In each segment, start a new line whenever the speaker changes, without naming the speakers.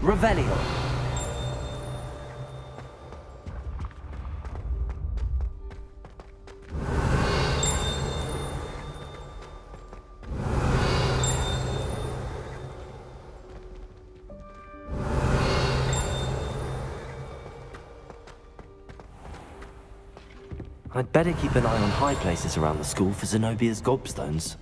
Revelio. I'd better keep an eye on high places around the school for Zenobia's gobstones.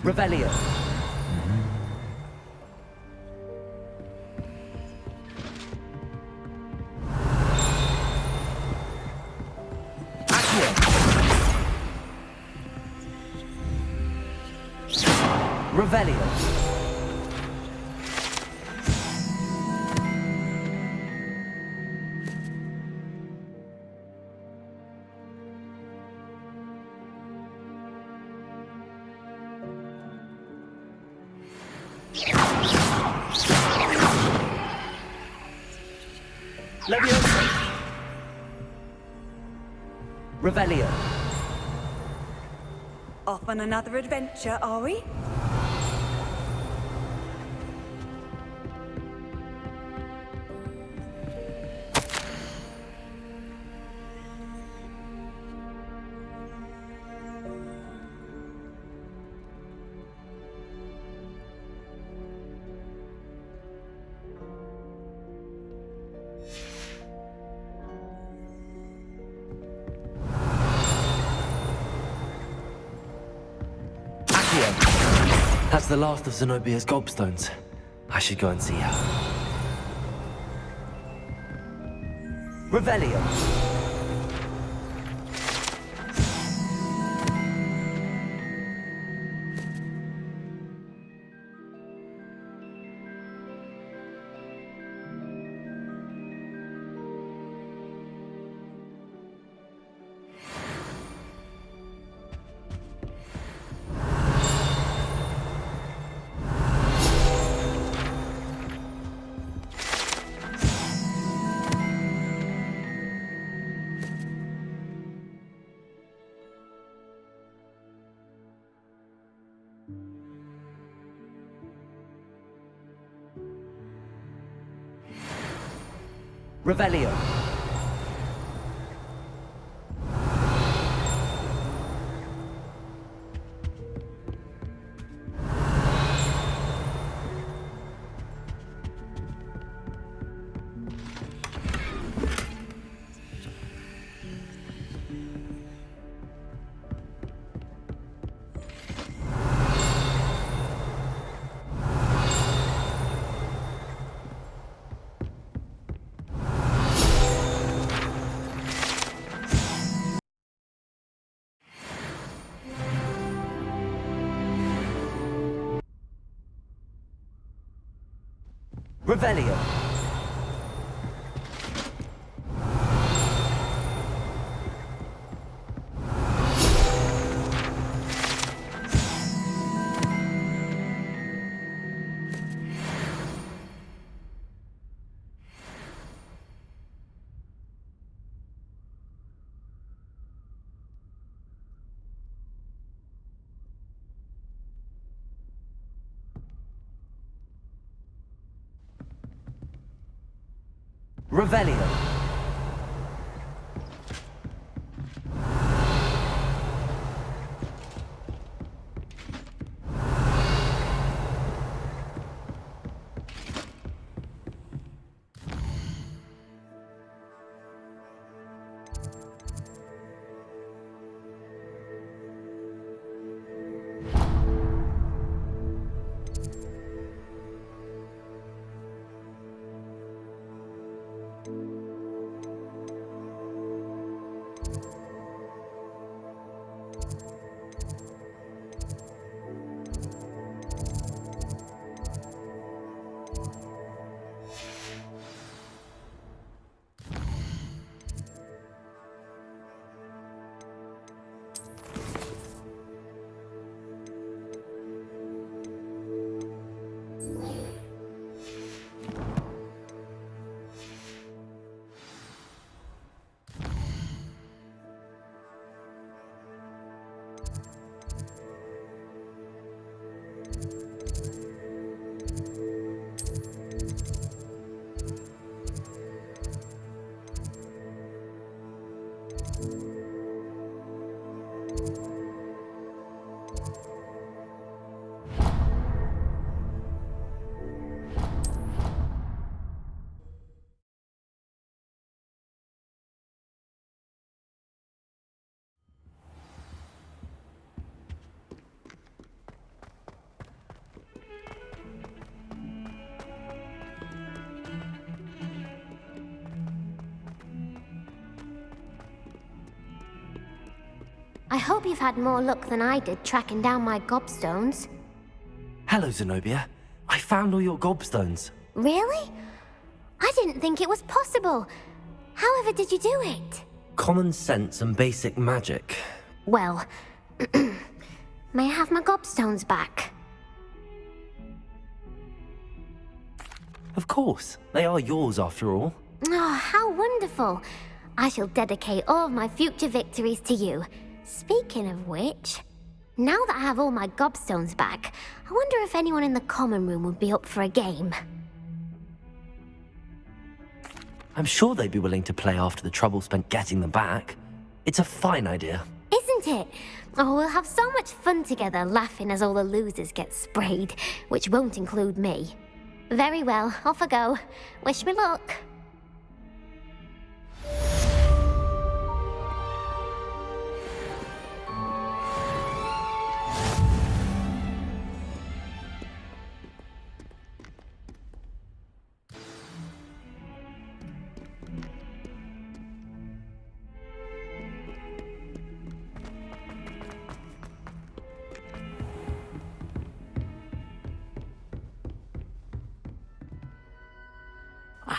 Revelio. Revelio. Leviosa. Revelio.
Off on another adventure, are we?
That's the last of Zenobia's gobstones. I should go and see her. Revelio. Revelio. Revelio. Revelio.
I hope you've had more luck than I did tracking down my gobstones.
Hello, Zenobia. I found all your gobstones.
Really? I didn't think it was possible. However did you do it?
Common sense and basic magic.
Well, may I have my gobstones back?
Of course. They are yours after all.
Oh, how wonderful. I shall dedicate all of my future victories to you. Speaking of which, now that I have all my gobstones back, I wonder if anyone in the common room would be up for a game.
I'm sure they'd be willing to play after the trouble spent getting them back. It's a fine idea.
Isn't it? Oh, we'll have so much fun together laughing as all the losers get sprayed, which won't include me. Very well, off I go. Wish me luck.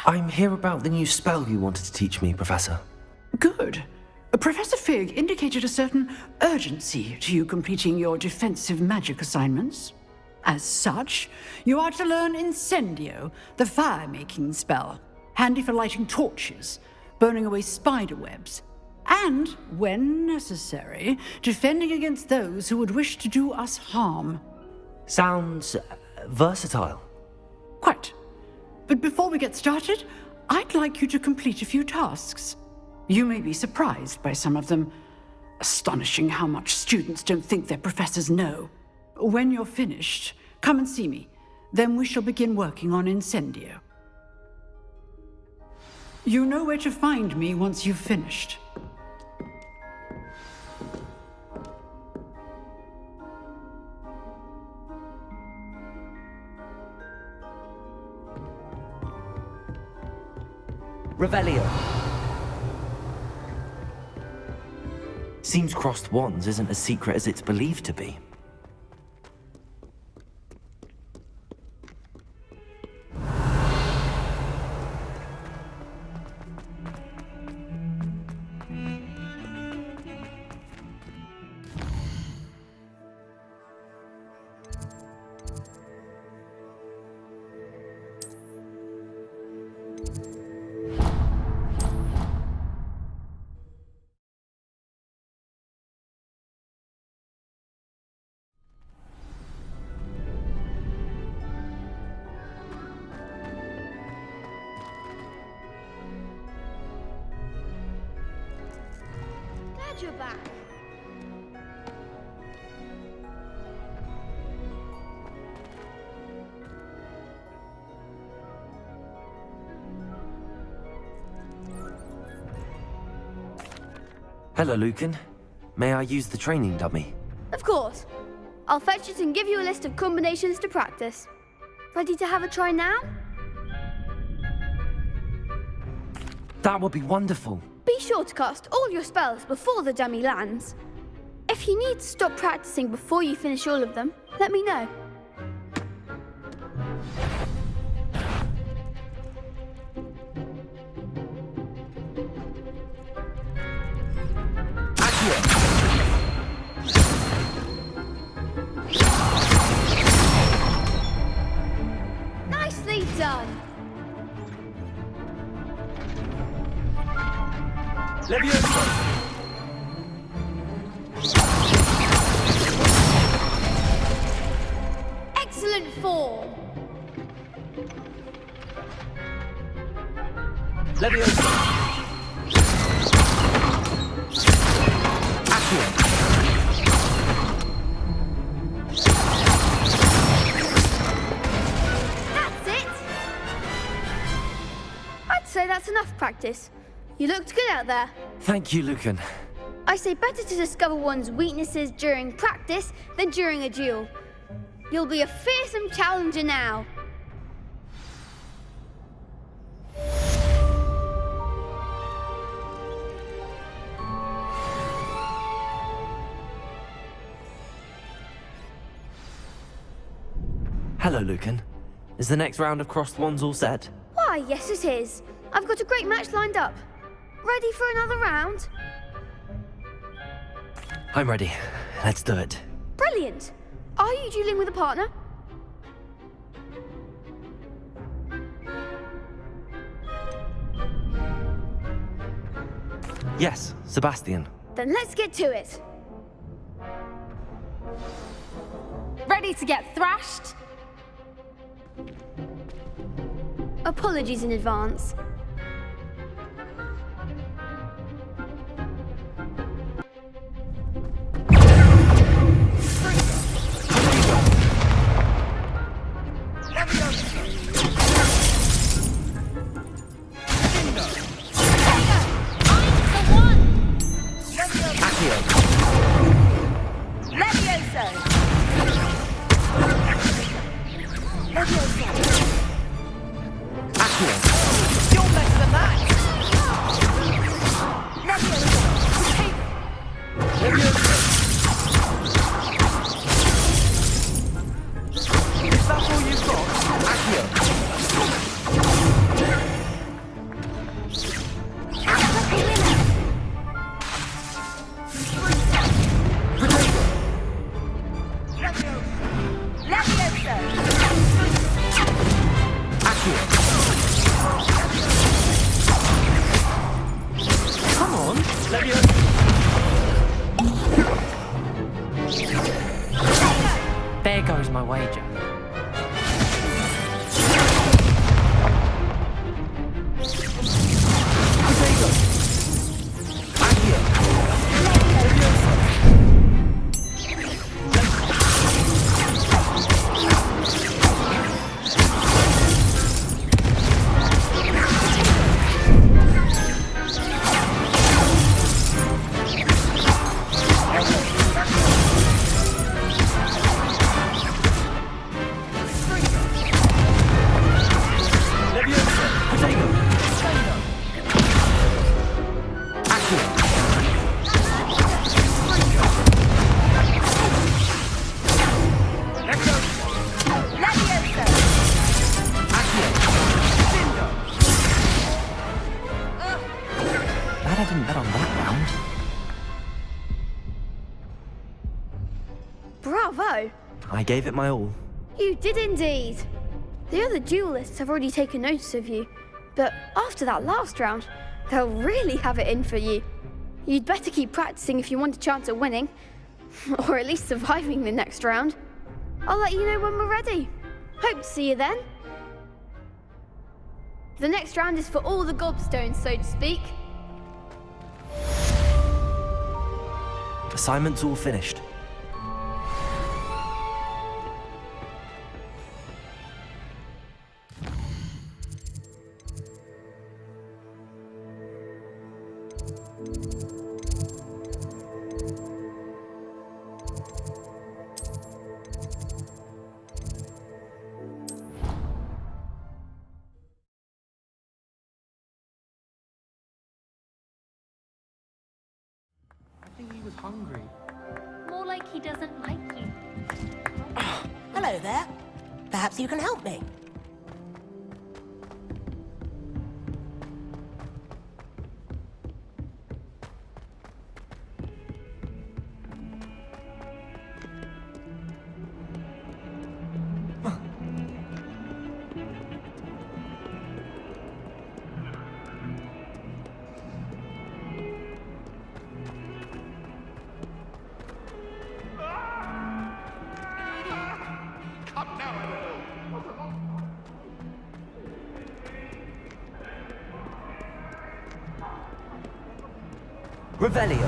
I'm here about the new spell you wanted to teach me, Professor.
Good. Professor Fig indicated a certain urgency to you completing your defensive magic assignments. As such, you are to learn Incendio, the fire-making spell, handy for lighting torches, burning away spider webs, and, when necessary, defending against those who would wish to do us harm.
Sounds versatile.
Quite. But before we get started, I'd like you to complete a few tasks. You may be surprised by some of them. Astonishing how much students don't think their professors know. When you're finished, come and see me. Then we shall begin working on Incendio. You know where to find me once you've finished.
Revelio. Seems crossed wands isn't as secret as it's believed to be.
You're back.
Hello, Lucan. May I use the training dummy?
Of course. I'll fetch it and give you a list of combinations to practice. Ready to have a try now?
That would be wonderful.
Be sure to cast all your spells before the dummy lands. If you need to stop practicing before you finish all of them, let me know. Nicely done.
Leviosa!
Excellent form.
Leviosa! Accio!
That's it. I'd say that's enough practice. You looked good out there.
Thank you, Lucan.
I say better to discover one's weaknesses during practice than during a duel. You'll be a fearsome challenger now.
Hello, Lucan. Is the next round of crossed wands all set?
Why, yes it is. I've got a great match lined up. Ready for another round?
I'm ready. Let's do it.
Brilliant. Are you dueling with a partner?
Yes, Sebastian.
Then let's get to it.
Ready to get thrashed?
Apologies in advance.
There goes my wager. Glad I didn't bet on that round.
Bravo!
I gave it my all.
You did indeed. The other duelists have already taken notice of you, but after that last round, they'll really have it in for you. You'd better keep practicing if you want a chance at winning, or at least surviving the next round. I'll let you know when we're ready. Hope to see you then. The next round is for all the gobstones, so to speak.
Assignment's all finished.
I think he was hungry.
More like he doesn't like you.
Hello there. Perhaps you can help me.
Revelio.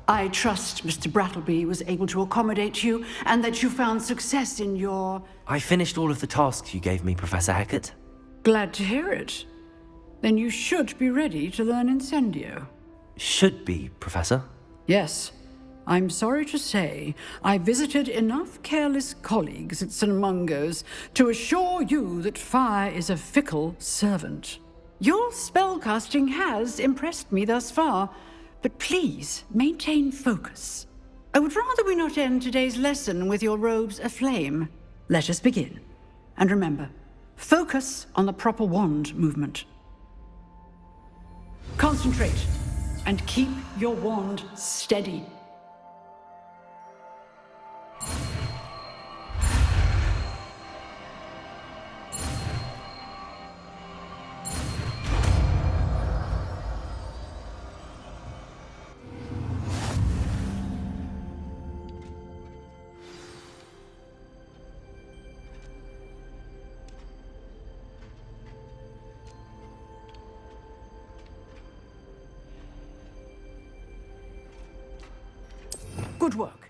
I trust Mr. Brattleby was able to accommodate you and that you found success in your...
I finished all of the tasks you gave me, Professor Hecat.
Glad to hear it. Then you should be ready to learn Incendio.
Should be, Professor.
Yes. I'm sorry to say, I visited enough careless colleagues at St. Mungo's to assure you that fire is a fickle servant. Your spellcasting has impressed me thus far, but please maintain focus. I would rather we not end today's lesson with your robes aflame. Let us begin. And remember, focus on the proper wand movement. Concentrate, and keep your wand steady. Good work.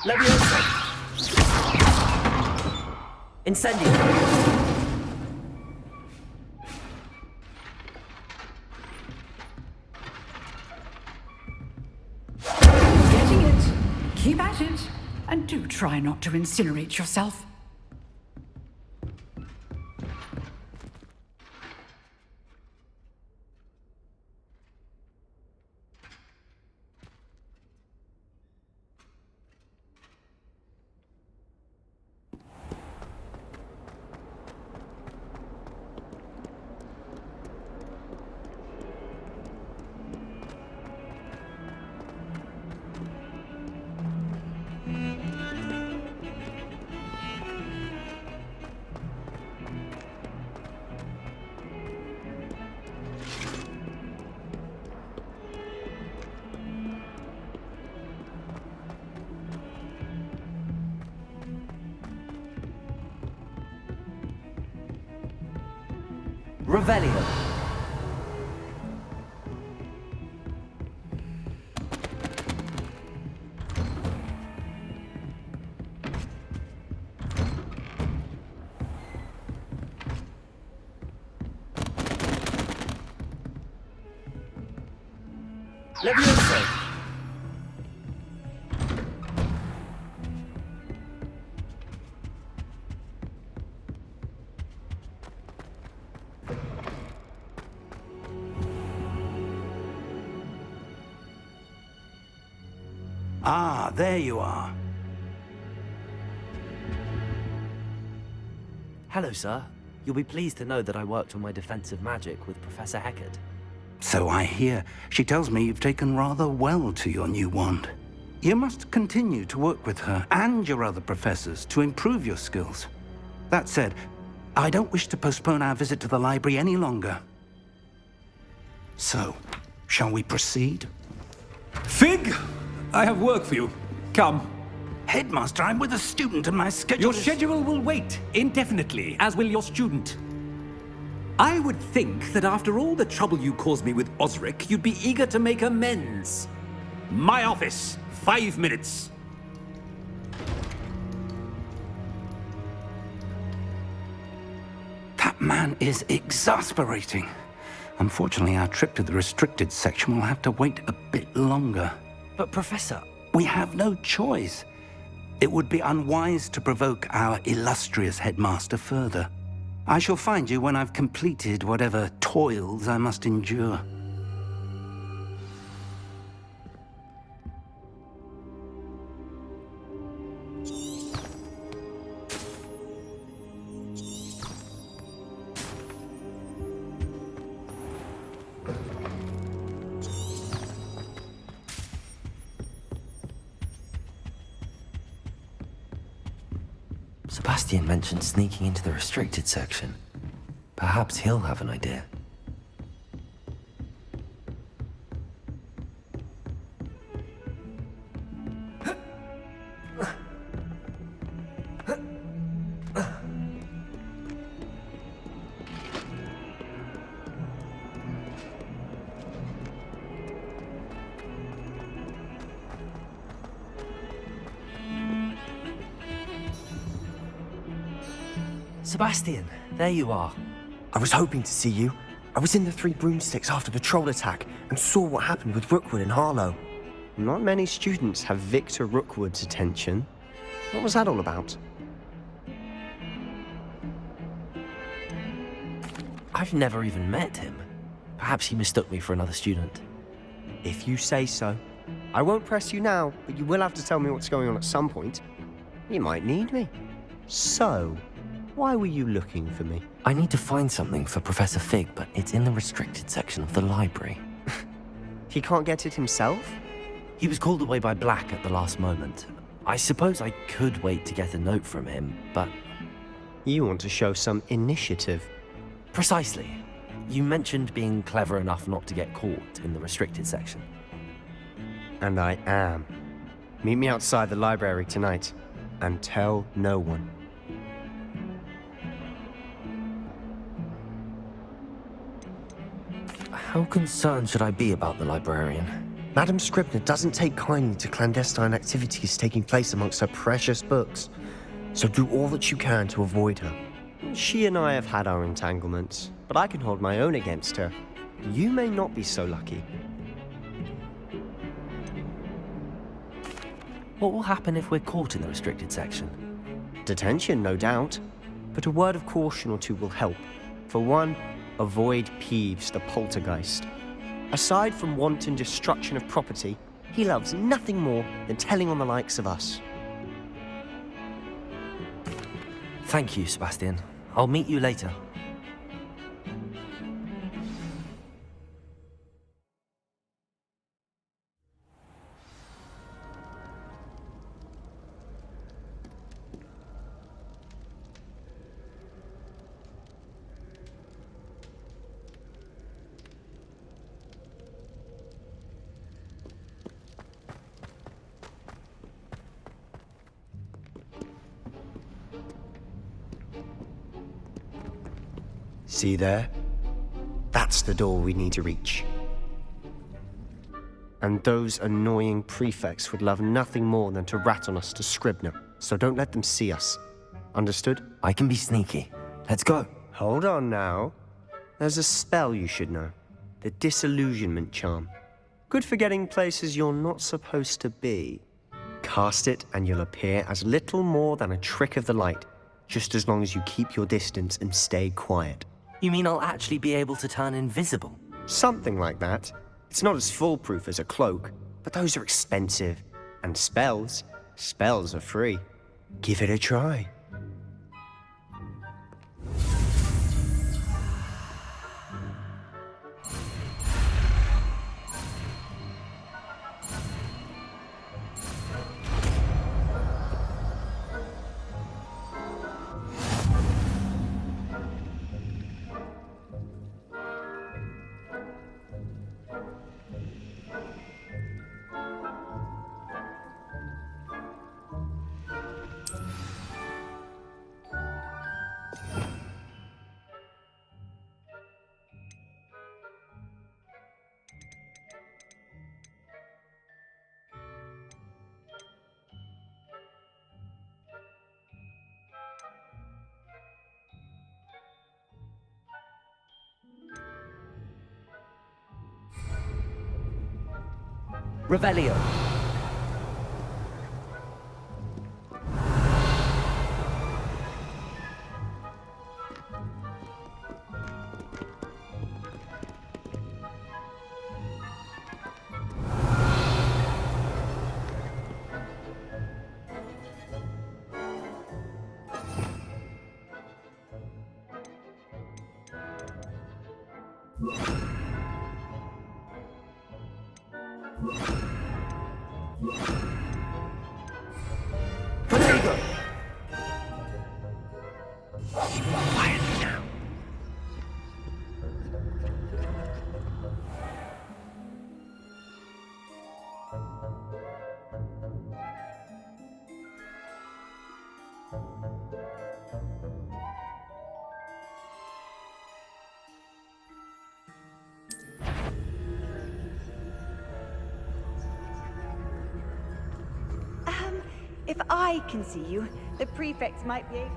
Leviosa! Incendio!
Getting it. Keep at it. And do try not to incinerate yourself.
Revelio. Leviosa.
Ah, there you are.
Hello, sir. You'll be pleased to know that I worked on my defensive magic with Professor Heckard.
So I hear. She tells me you've taken rather well to your new wand. You must continue to work with her and your other professors to improve your skills. That said, I don't wish to postpone our visit to the library any longer. So, shall we proceed?
Fig! I have work for you. Come.
Headmaster, I'm with a student and my schedule
Your
is...
schedule will wait indefinitely, as will your student. I would think that after all the trouble you caused me with Osric, you'd be eager to make amends. My office, 5 minutes.
That man is exasperating. Unfortunately, our trip to the restricted section will have to wait a bit longer.
But, Professor...
We have no choice. It would be unwise to provoke our illustrious headmaster further. I shall find you when I've completed whatever toils I must endure.
Sebastian mentioned sneaking into the restricted section. Perhaps he'll have an idea. Sebastian, there you are.
I was hoping to see you. I was in the Three Broomsticks after the troll attack and saw what happened with Rookwood and Harlow. Not many students have Victor Rookwood's attention. What was that all about?
I've never even met him. Perhaps he mistook me for another student.
If you say so. I won't press you now, but you will have to tell me what's going on at some point. You might need me. So, why were you looking for me?
I need to find something for Professor Fig, but it's in the restricted section of the library.
He can't get it himself?
He was called away by Black at the last moment. I suppose I could wait to get a note from him, but...
You want to show some initiative.
Precisely. You mentioned being clever enough not to get caught in the restricted section.
And I am. Meet me outside the library tonight, and tell no one.
How concerned should I be about the librarian?
Madam Scribner doesn't take kindly to clandestine activities taking place amongst her precious books, so do all that you can to avoid her. She and I have had our entanglements, but I can hold my own against her. You may not be so lucky.
What will happen if we're caught in the restricted section?
Detention, no doubt, but a word of caution or two will help. For one, avoid Peeves, the poltergeist. Aside from wanton destruction of property, he loves nothing more than telling on the likes of us.
Thank you, Sebastian. I'll meet you later.
See there? That's the door we need to reach. And those annoying prefects would love nothing more than to rat on us to Scribner, so don't let them see us. Understood?
I can be sneaky. Let's go.
Hold on now. There's a spell you should know. The Disillusionment Charm. Good for getting places you're not supposed to be. Cast it and you'll appear as little more than a trick of the light, just as long as you keep your distance and stay quiet.
You mean I'll actually be able to turn invisible?
Something like that. It's not as foolproof as a cloak, but those are expensive. And spells are free. Give it a try.
Revelio.
If I can see you, the prefects might be able to.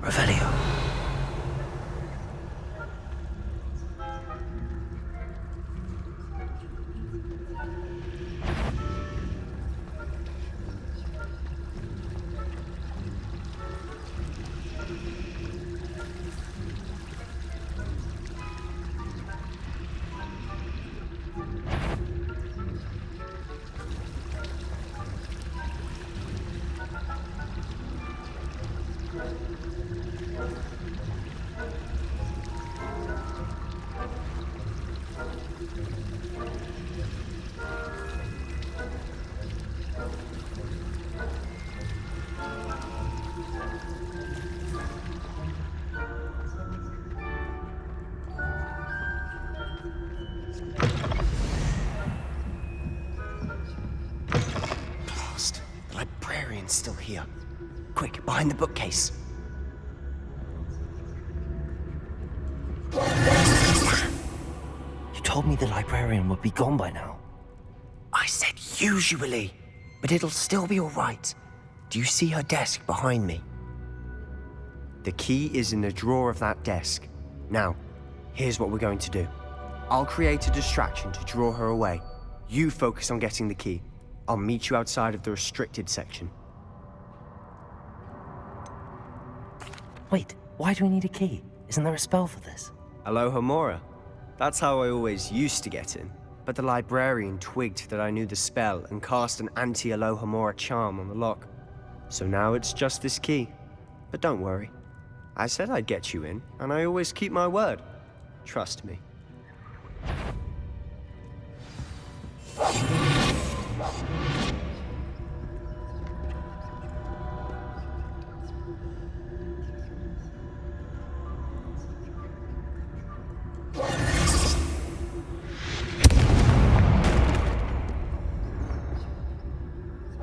Revelio.
The librarian's still here. Quick, behind the bookcase.
You told me the librarian would be gone by now.
I said usually, but it'll still be all right. Do you see her desk behind me? The key is in the drawer of that desk. Now, here's what we're going to do. I'll create a distraction to draw her away. You focus on getting the key. I'll meet you outside of the restricted section.
Wait, why do we need a key? Isn't there a spell for this?
Alohomora. That's how I always used to get in. But the librarian twigged that I knew the spell and cast an anti-Alohomora charm on the lock. So now it's just this key. But don't worry. I said I'd get you in, and I always keep my word. Trust me.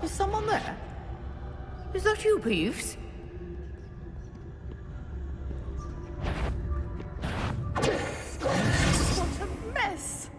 Is someone there? Is that you, Peeves? What a mess!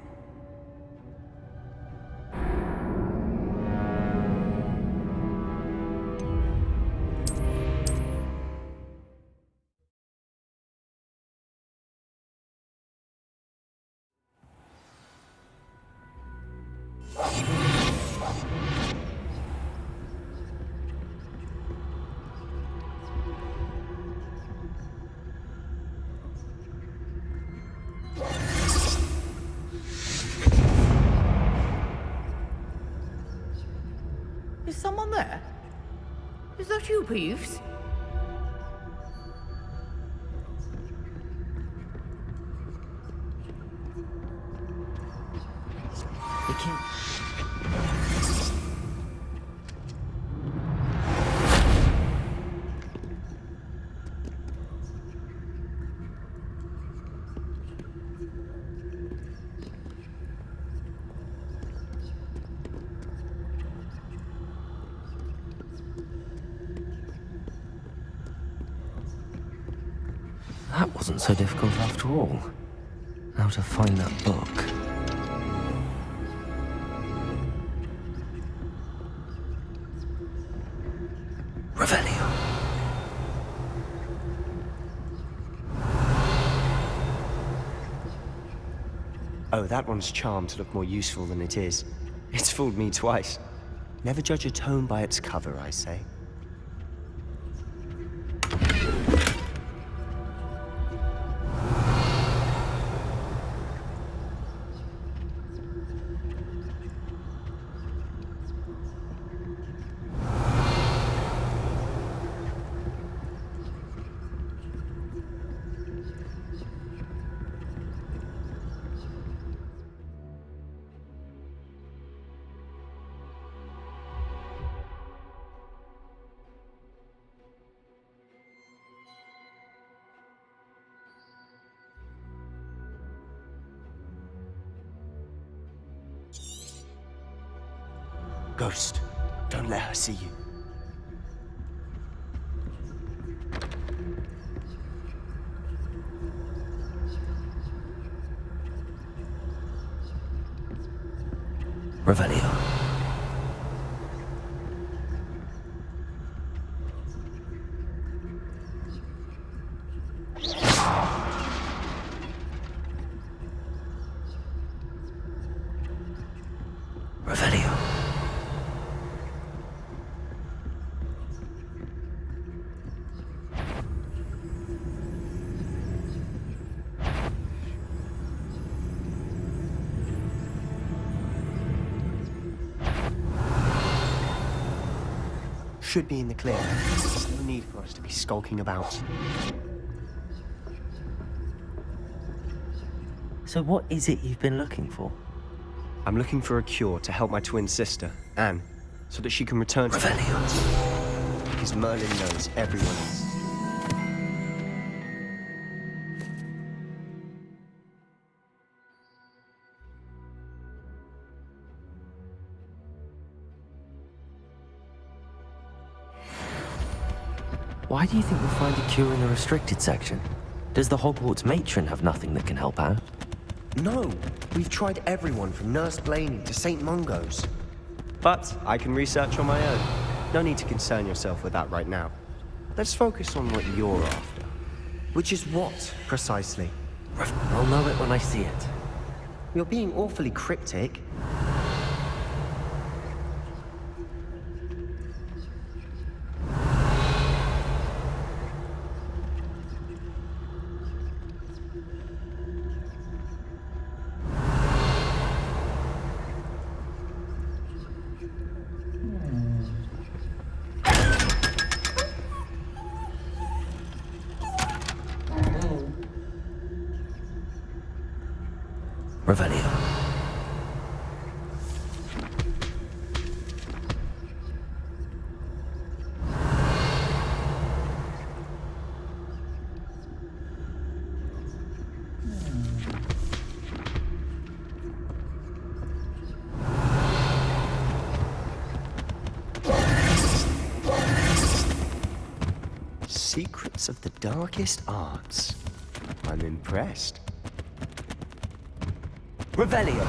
Is someone there? Is that you, Peeves?
The key. That wasn't so difficult after all. How to find that book. Revelio.
Oh, that one's charmed to look more useful than it is. It's fooled me twice. Never judge a tome by its cover, I say. Ghost, don't let her see you.
Revelio. Revelio.
Should be in the clear. There's no need for us to be skulking about.
So what is it you've been looking for?
I'm looking for a cure to help my twin sister, Anne, so that she can return to
Revelio.
because Merlin knows everyone else.
Why do you think we'll find a cure in the restricted section? Does the Hogwarts matron have nothing that can help out?
No, we've tried everyone from Nurse Blaney to St. Mungo's. But I can research on my own. No need to concern yourself with that right now. Let's focus on what you're after. Which is what, precisely?
I'll know it when I see it.
You're being awfully cryptic.
Revelio.
Secrets of the darkest arts. I'm impressed.
Revelio.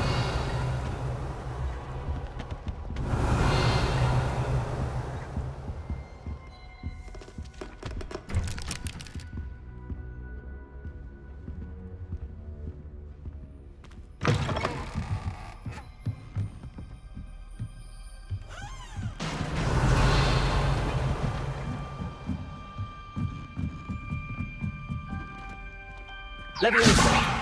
Leviosa.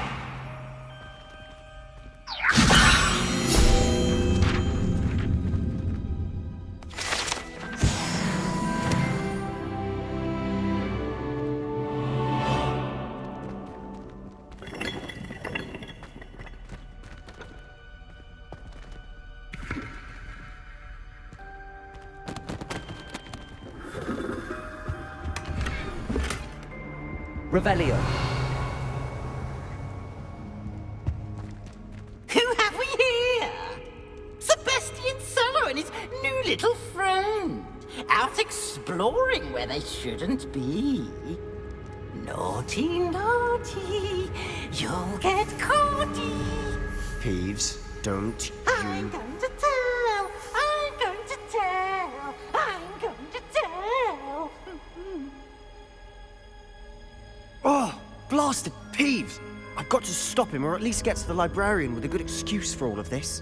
Revelio.
Who have we here? Sebastian Solo and his new little friend. Out exploring where they shouldn't be. Naughty, naughty. You'll get caughty.
Peeves, don't
I'm
you...
going to tell. I'm going to tell. I'm going to tell.
Oh, blasted Peeves! I've got to stop him, or at least get to the librarian with a good excuse for all of this.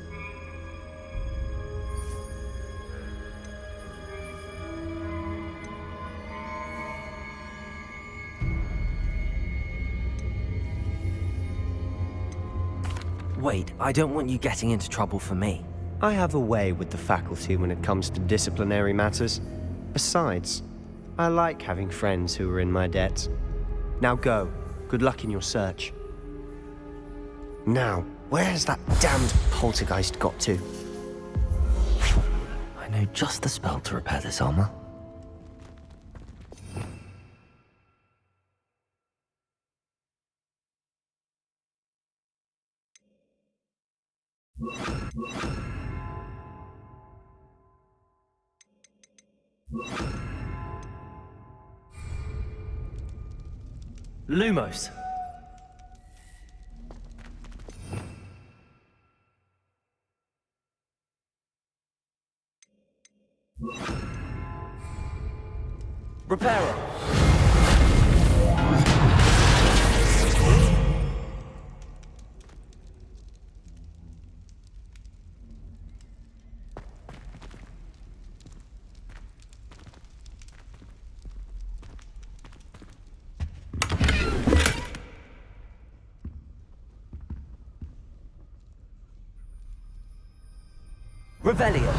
Wait, I don't want you getting into trouble for me.
I have a way with the faculty when it comes to disciplinary matters. Besides, I like having friends who are in my debt. Now go. Good luck in your search. Now, where has that damned poltergeist got to?
I know just the spell to repair this armor. Lumos. Reparo. Revelio.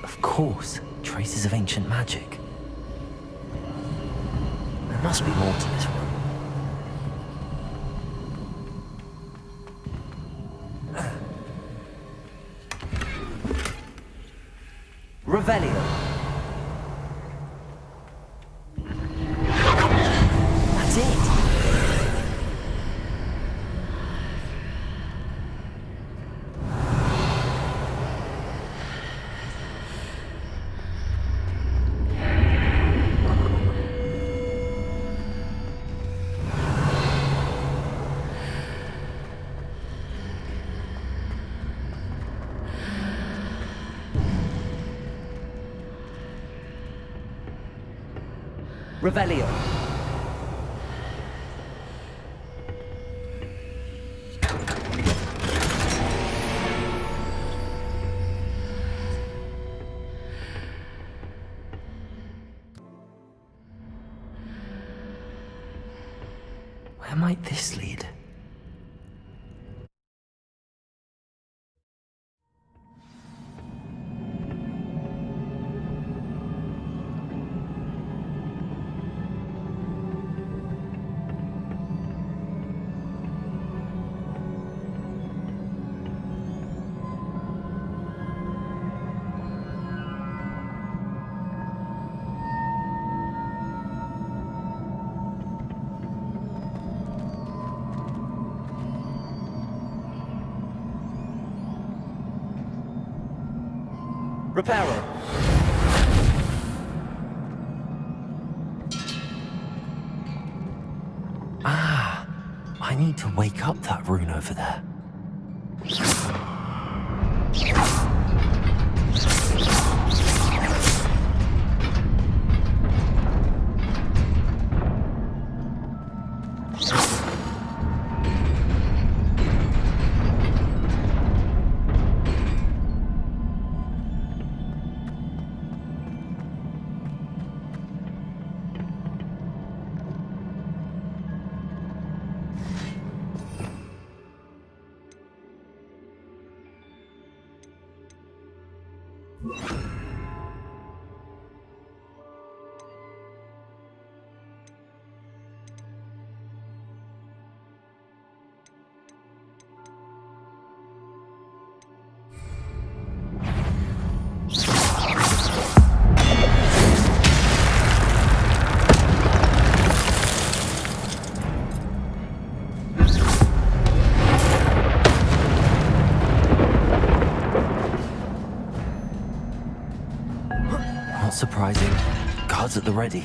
Of course, traces of ancient magic. There must be more to this one. Revelio. That's it. Revelio. Where might this lead? Reparo. Ah, I need to wake up that rune over there. Not surprising. Guards at the ready.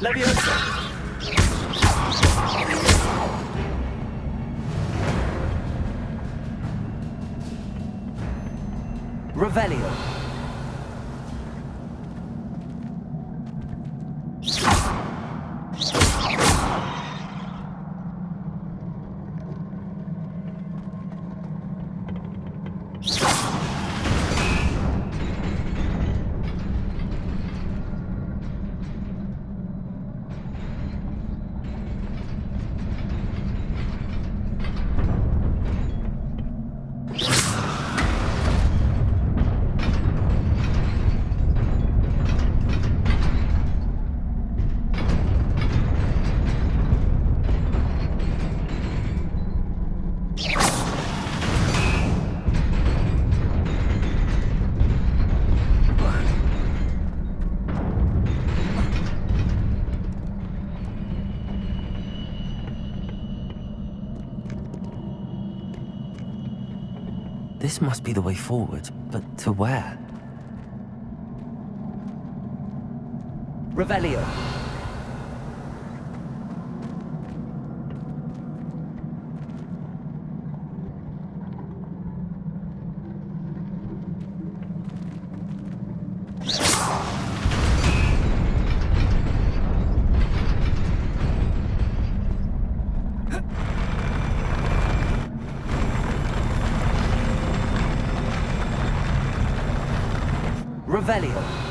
Leviosa! Revelio. This must be the way forward, but to where? Revelio. Revelio.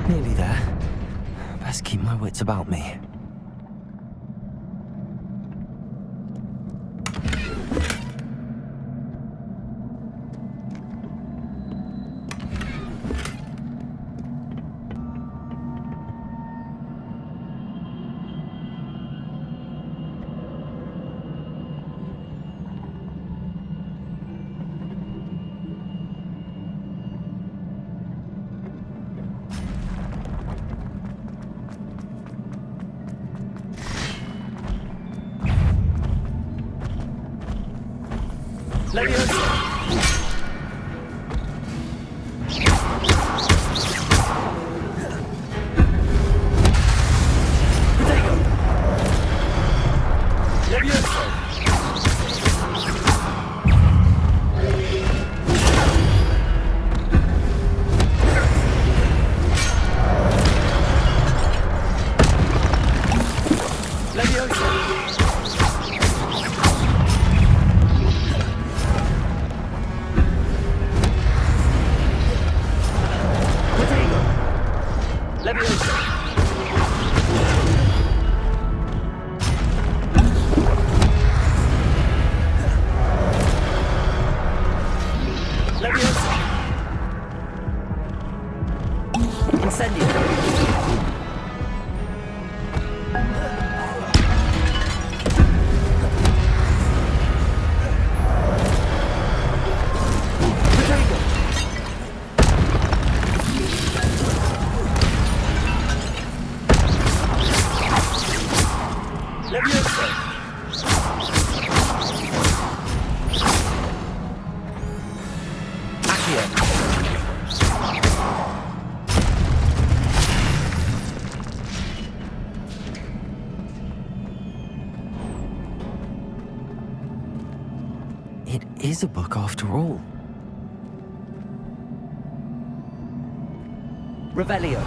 Nearly there. Best keep my wits about me. It is a book after all. Revelio.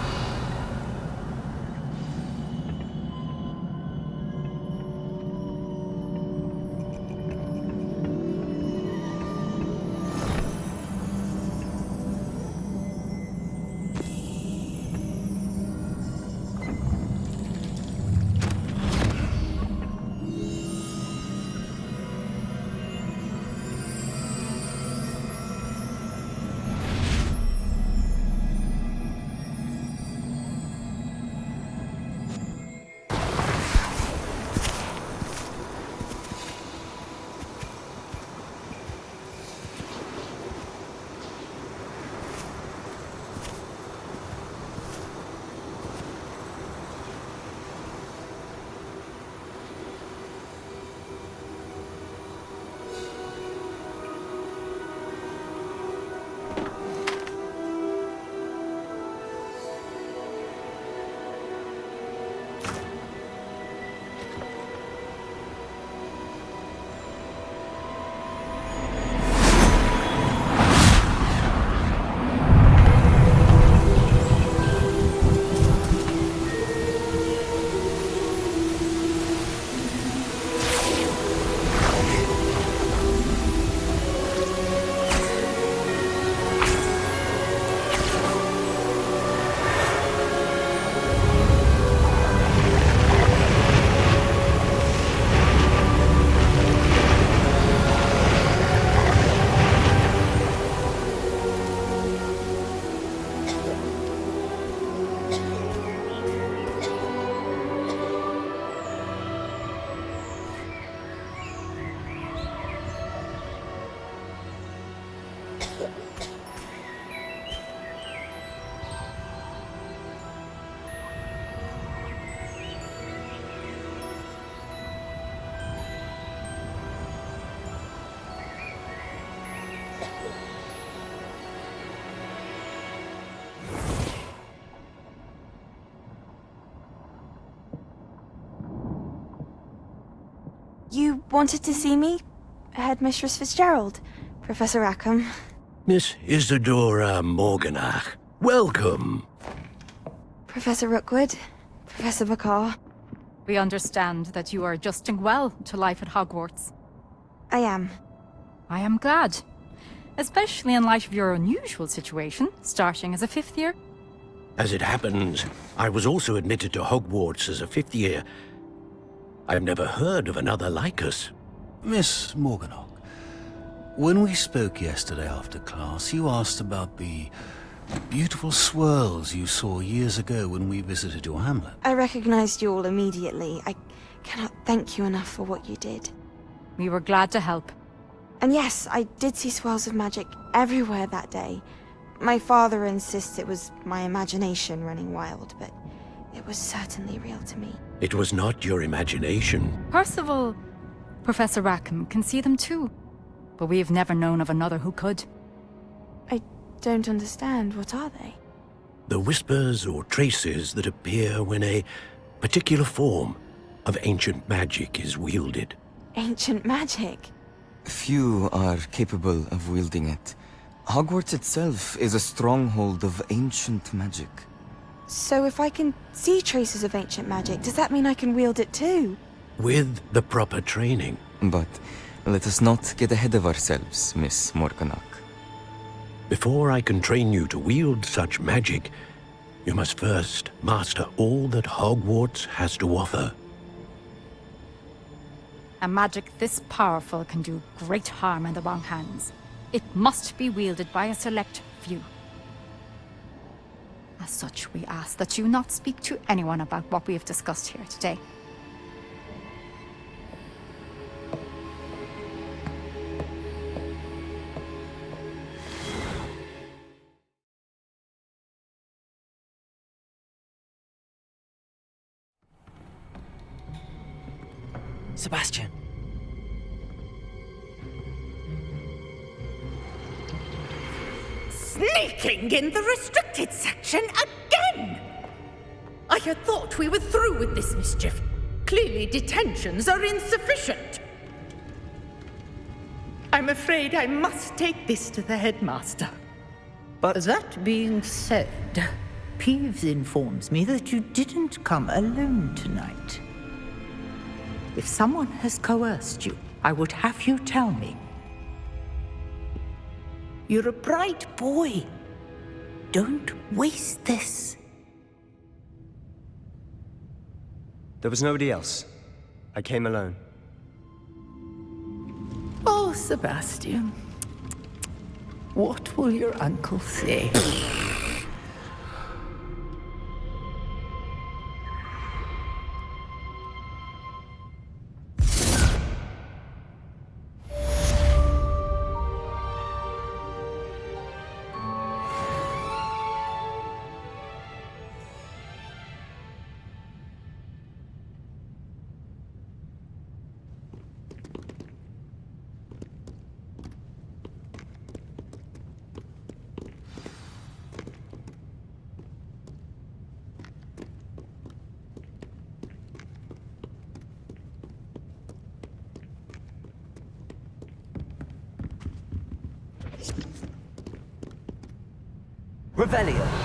You wanted to see me? Headmistress Fitzgerald? Professor Rackham?
Miss Isadora Morganach, welcome.
Professor Rookwood? Professor Bakar?
We understand that you are adjusting well to life at Hogwarts.
I am.
I am glad. Especially in light of your unusual situation, starting as a 5th year.
As it happens, I was also admitted to Hogwarts as a 5th year. I've never heard of another like us.
Miss Morganach, when we spoke yesterday after class, you asked about the beautiful swirls you saw years ago when we visited your hamlet.
I recognized you all immediately. I cannot thank you enough for what you did.
We were glad to help.
And yes, I did see swirls of magic everywhere that day. My father insists it was my imagination running wild, but it was certainly real to me.
It was not your imagination.
Percival, Professor Rackham can see them too. But we have never known of another who could.
I don't understand. What are they?
The whispers or traces that appear when a particular form of ancient magic is wielded.
Ancient magic?
Few are capable of wielding it. Hogwarts itself is a stronghold of ancient magic.
So if I can see traces of ancient magic, does that mean I can wield it too?
With the proper training.
But let us not get ahead of ourselves, Miss Morganach.
Before I can train you to wield such magic, you must first master all that Hogwarts has to offer.
A magic this powerful can do great harm in the wrong hands. It must be wielded by a select few. As such, we ask that you not speak to anyone about what we have discussed here today.
Sebastian.
Sneaking in the restricted section again! I had thought we were through with this mischief. Clearly detentions are insufficient. I'm afraid I must take this to the headmaster.
But
that being said, Peeves informs me that you didn't come alone tonight. If someone has coerced you, I would have you tell me. You're a bright boy. Don't waste this.
there was nobody else. I came alone.
Oh, Sebastian. What will your uncle say?
Revelio.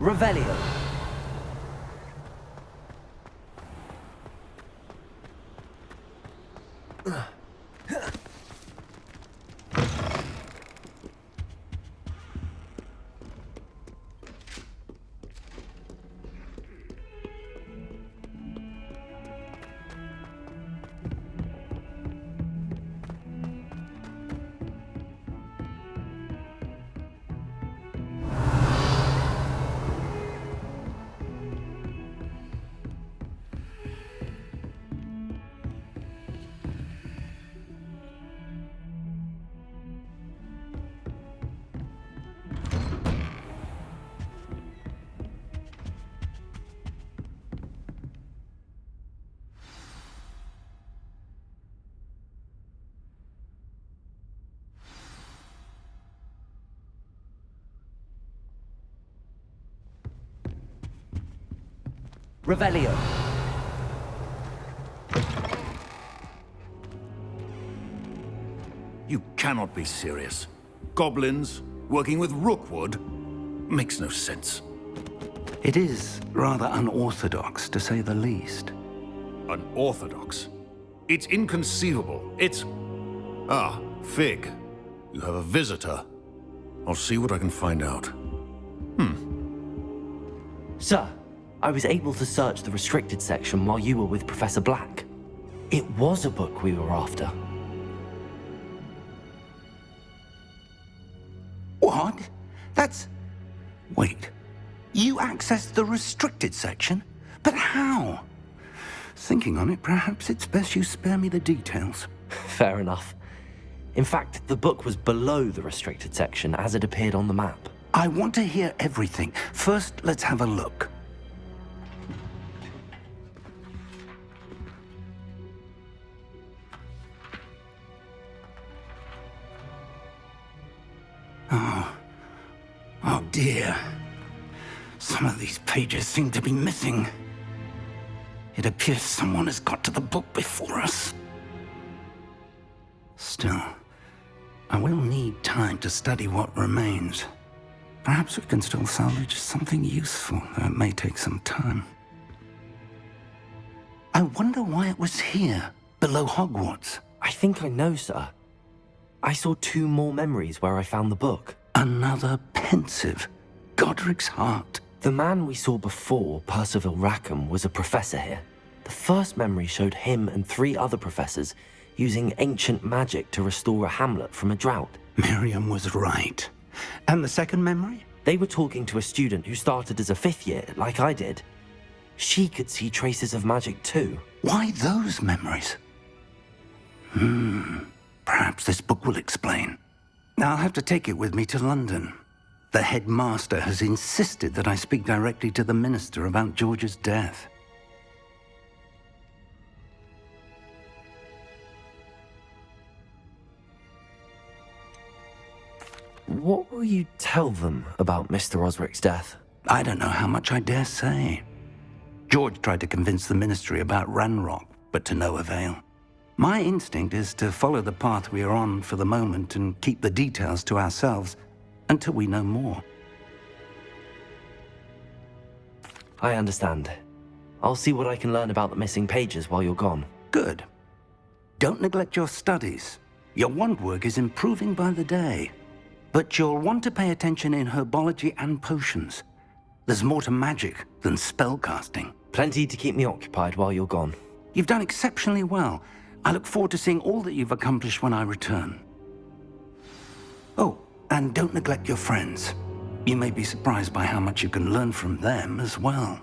Revelio. Revelio.
You cannot be serious. Goblins working with Rookwood makes no sense.
It is rather unorthodox, to say the least.
Unorthodox? It's inconceivable. It's... Ah, Fig. You have a visitor. I'll see what I can find out.
Sir, I was able to search the restricted section while you were with Professor Black. It was a book we were after.
What? That's... Wait. You accessed the restricted section? But how? Thinking on it, perhaps it's best you spare me the details.
Fair enough. In fact, the book was below the restricted section as it appeared on the map.
I want to hear everything. First, let's have a look. Oh dear. Some of these pages seem to be missing. It appears someone has got to the book before us. Still, I will need time to study what remains. Perhaps we can still salvage something useful, though it may take some time. I wonder why it was here, below Hogwarts.
I think I know, sir. I saw 2 more memories where I found the book.
Another pensive. Godric's heart.
The man we saw before, Percival Rackham, was a professor here. The first memory showed him and 3 other professors using ancient magic to restore a hamlet from a drought.
Miriam was right. And the second memory?
They were talking to a student who started as a 5th year, like I did. She could see traces of magic too.
Why those memories? Perhaps this book will explain. I'll have to take it with me to London. The headmaster has insisted that I speak directly to the minister about George's death.
What will you tell them about Mr. Osric's death?
I don't know how much I dare say. George tried to convince the ministry about Ranrock, but to no avail. My instinct is to follow the path we are on for the moment and keep the details to ourselves until we know more.
I understand. I'll see what I can learn about the missing pages while you're gone.
Good. Don't neglect your studies. Your wand work is improving by the day. But you'll want to pay attention in herbology and potions. There's more to magic than spellcasting.
Plenty to keep me occupied while you're gone.
You've done exceptionally well. I look forward to seeing all that you've accomplished when I return. Oh, and don't neglect your friends. You may be surprised by how much you can learn from them as well.